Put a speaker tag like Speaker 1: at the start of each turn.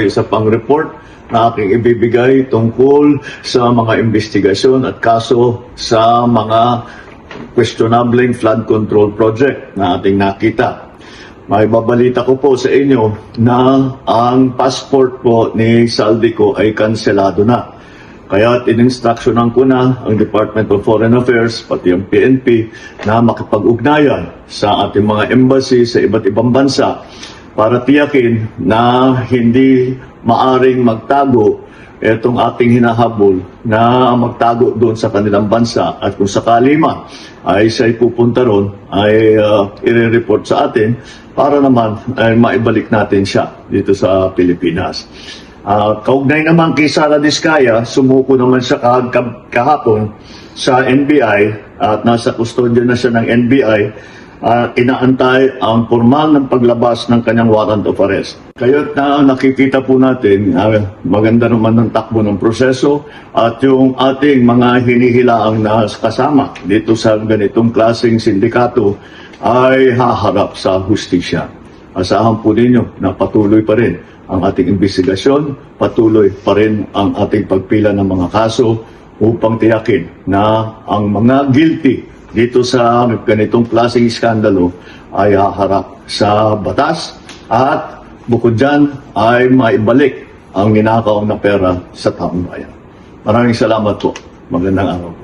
Speaker 1: Isa pang report na aking ibibigay tungkol sa mga investigasyon at kaso sa mga questionable flood control project na ating nakita. May babalita ko po sa inyo na ang passport po ni Saldico ay kanselado na. Kaya in-instructionan ko na ang Department of Foreign Affairs, pati ang PNP, na makipag-ugnayan sa ating mga embassy sa iba't ibang bansa para tiyakin na hindi maaring magtago itong ating hinahabol na magtago doon sa kanilang bansa. At kung sakali man ay siya'y pupunta ron, ay i-report sa atin para naman ay maibalik natin siya dito sa Pilipinas. Kaugnay naman kay Sara Diskaya, sumuko naman siya kahapon sa NBI at nasa kustodya na siya ng NBI. Inaantay ang formal ng paglabas ng kanyang warrant of arrest. Kaya't nakikita po natin, maganda naman ng takbo ng proseso at yung ating mga hinihilaang na kasama dito sa ganitong klaseng sindikato ay haharap sa hustisya. Asahan po ninyo na patuloy pa rin ang ating investigasyon, patuloy pa rin ang ating pagpila ng mga kaso upang tiyakin na ang mga guilty dito sa ganitong klaseng iskandalo ay haharap sa batas at bukod dyan ay maibalik ang ninakaw na pera sa taong bayan. Maraming salamat po. Magandang araw.